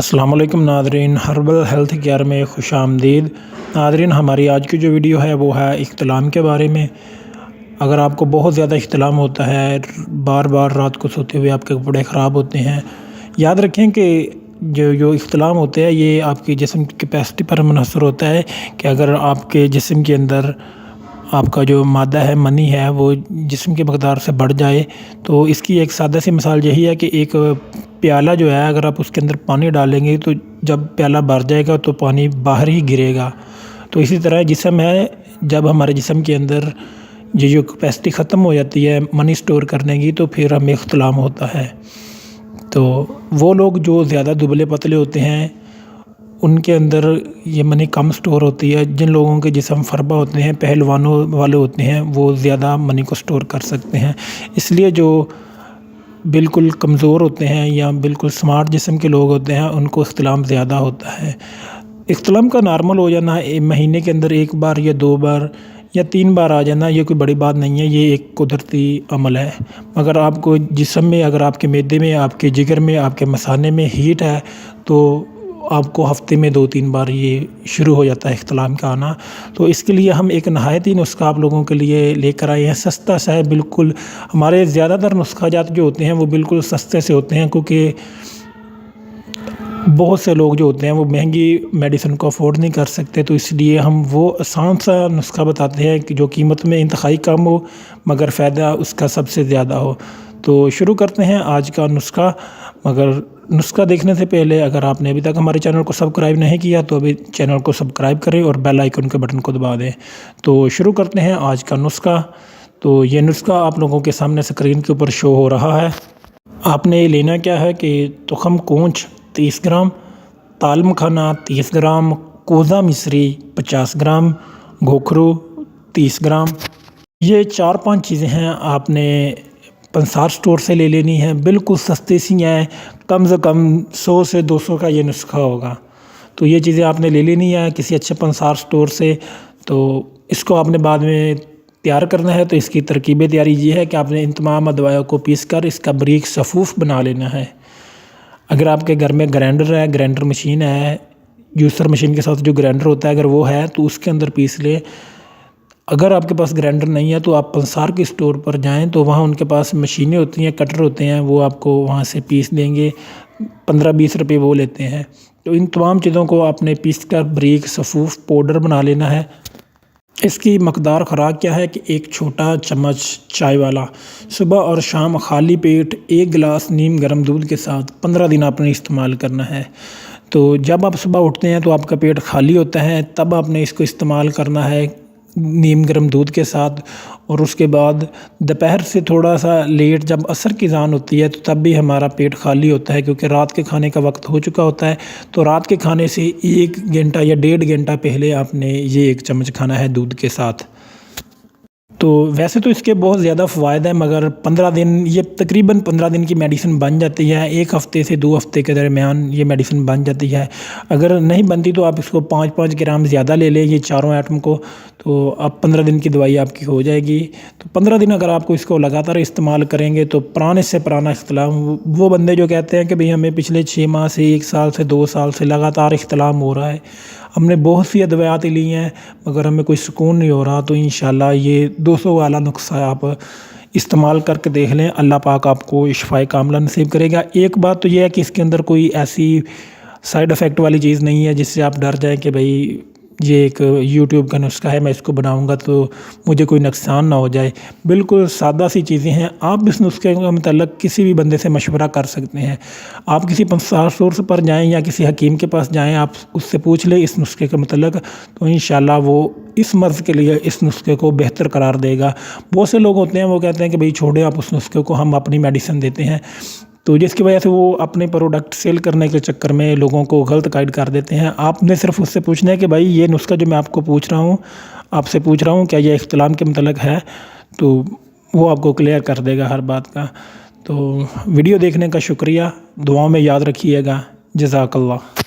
अस्सलामुअलैकुम Nadreen, herbal health care में खुश आमदीद। नादरीन, हमारी आज की जो वीडियो है वो है इख्तिलाम के बारे में। अगर आपको बहुत ज़्यादा इख्तिलाम होता है, बार बार रात को सोते हुए आपके कपड़े ख़राब होते हैं, याद रखें कि जो इख्तिलाम होते हैं ये आपकी जिस्म की कैपेसिटी पर मुनहसर होता है कि अगर आपके जिस्म के अंदर आपका जो मादा है, मनी है, वो जिस्म की मकदार से बढ़ जाए तो इसकी एक सादा सी मिसाल यही है कि एक प्याला जो है, अगर आप उसके अंदर पानी डालेंगे तो जब प्याला भर जाएगा तो पानी बाहर ही गिरेगा। तो इसी तरह जिस्म है, जब हमारे जिस्म के अंदर ये जो कैपेसिटी ख़त्म हो जाती है मनी स्टोर करने की, तो फिर हमें इख्तिलाम होता है। तो वो लोग जो ज़्यादा दुबले पतले होते हैं उनके अंदर ये मनी कम स्टोर होती है। जिन लोगों के जिस्म फरबा होते हैं, पहलवानों वाले होते हैं, वो ज़्यादा मनी को स्टोर कर सकते हैं। इसलिए जो बिल्कुल कमज़ोर होते हैं या बिल्कुल स्मार्ट जिस्म के लोग होते हैं उनको इख्तिलाम ज़्यादा होता है। इख्तिलाम का नॉर्मल हो जाना महीने के अंदर 1 बार या 2 बार या 3 बार आ जाना, ये कोई बड़ी बात नहीं है, ये एक कुदरती अमल है। मगर आपको जिस्म में, अगर आपके मैदे में, आपके जिगर में, आपके मसाने में हीट है तो आपको हफ़्ते में 2-3 बार ये शुरू हो जाता है इख्तिलाम का आना। तो इसके लिए हम एक नहायत ही नुस्खा आप लोगों के लिए लेकर आए हैं। सस्ता सा है बिल्कुल। हमारे ज़्यादातर नुस्खा जात जो होते हैं वो बिल्कुल सस्ते से होते हैं, क्योंकि बहुत से लोग जो होते हैं वो महंगी मेडिसिन को अफोर्ड नहीं कर सकते। तो इसलिए हम वो आसान सा नुस्खा बताते हैं कि जो कीमत में इंतहाई कम हो मगर फ़ायदा उसका सबसे ज़्यादा हो। तो शुरू करते हैं आज का नुस्खा। मगर नुस्खा देखने से पहले अगर आपने अभी तक हमारे चैनल को सब्सक्राइब नहीं किया तो अभी चैनल को सब्सक्राइब करें और बेल आइकन के बटन को दबा दें। तो शुरू करते हैं आज का नुस्खा। तो ये नुस्खा आप लोगों के सामने स्क्रीन के ऊपर शो हो रहा है। आपने लेना क्या है कि तुखम कूंच 30 ग्राम, ताल मखाना 30 ग्राम, कोज़ा मिस्री 50 ग्राम, घोखरू 30 ग्राम। ये 4-5 चीज़ें हैं, आपने पंसार स्टोर से ले लेनी है। बिल्कुल सस्ती सी हैं, कम से कम 100 से 200 का ये नुस्खा होगा। तो ये चीज़ें आपने ले लेनी है किसी अच्छे पंसार स्टोर से। तो इसको आपने बाद में तैयार करना है। तो इसकी तरकीब तैयारी ये है कि आपने इन तमाम अदवायों को पीस कर इसका बारीक सफ़ूफ बना लेना है। अगर आपके घर में ग्राइंडर है, ग्राइंडर मशीन है, जूसर मशीन के साथ जो ग्राइंडर होता है, अगर वो है तो उसके अंदर पीस ले। अगर आपके पास ग्राइंडर नहीं है तो आप पंसार के स्टोर पर जाएं, तो वहाँ उनके पास मशीनें होती हैं, कटर होते हैं, वो आपको वहाँ से पीस देंगे। 15-20 रुपये वो लेते हैं। तो इन तमाम चीज़ों को आपने पीस कर बारीक सफ़ूफ पाउडर बना लेना है। इसकी मकदार ख़ुराक क्या है कि 1 छोटा चम्मच चाय वाला सुबह और शाम खाली पेट 1 गिलास नीम गर्म दूध के साथ 15 दिन आपने इस्तेमाल करना है। तो जब आप सुबह उठते हैं तो आपका पेट खाली होता है, तब आपने इसको इस्तेमाल करना है नीम गर्म दूध के साथ। और उसके बाद दोपहर से थोड़ा सा लेट जब असर की अज़ान होती है तो तब भी हमारा पेट खाली होता है, क्योंकि रात के खाने का वक्त हो चुका होता है। तो रात के खाने से 1 घंटा या 1.5 घंटा पहले आपने ये 1 चम्मच खाना है दूध के साथ। तो वैसे तो इसके बहुत ज़्यादा फ़वाद हैं, मगर 15 दिन, ये तकरीबन 15 दिन की मेडिसिन बन जाती है। 1 हफ़्ते से 2 हफ़्ते के दरमियान ये मेडिसिन बन जाती है। अगर नहीं बनती तो आप इसको 5-5 ग्राम ज़्यादा ले लें, ये चारों आइटम को, तो अब 15 दिन की दवाई आपकी हो जाएगी। तो 15 दिन अगर आपको इसको लगातार इस्तेमाल करेंगे तो पुराने से पुराना इख्तिलाम, वो बंदे जो कहते हैं कि भाई हमें पिछले 6 माह से, 1 साल से, 2 साल से लगातार इख्तिलाम हो रहा है, हमने बहुत सी अदवायात ली हैं मगर हमें कोई सुकून नहीं हो रहा, तो इंशाल्लाह ये 200 वाला नुस्खा आप इस्तेमाल करके देख लें। अल्लाह पाक आपको शिफाए कामिला नसीब करेगा। एक बात तो ये है कि इसके अंदर कोई ऐसी साइड इफ़ेक्ट वाली चीज़ नहीं है जिससे आप डर जाएं कि भाई ये एक यूट्यूब का नुस्खा है, मैं इसको बनाऊंगा तो मुझे कोई नुकसान ना हो जाए। बिल्कुल सादा सी चीज़ें हैं। आप इस नुस्खे का मतलब किसी भी बंदे से मशवरा कर सकते हैं। आप किसी पंसार सोर्स पर जाएं या किसी हकीम के पास जाएं, आप उससे पूछ लें इस नुस्खे का मतलब, तो इंशाल्लाह वो इस मर्ज़ के लिए इस नुस्खे को बेहतर करार देगा। बहुत से लोग होते हैं वो कहते हैं कि भाई छोड़े आप उस नुस्खे को, हम अपनी मेडिसिन देते हैं। तो जिसकी वजह से वो अपने प्रोडक्ट सेल करने के चक्कर में लोगों को गलत गाइड कर देते हैं। आपने सिर्फ उससे पूछना है कि भाई ये नुस्खा जो मैं आपको पूछ रहा हूँ, आपसे पूछ रहा हूँ, क्या ये इख्तिलाम के मतलब है, तो वो आपको क्लियर कर देगा हर बात का। तो वीडियो देखने का शुक्रिया, दुआओं में याद रखिएगा। जज़ाकल्लाह।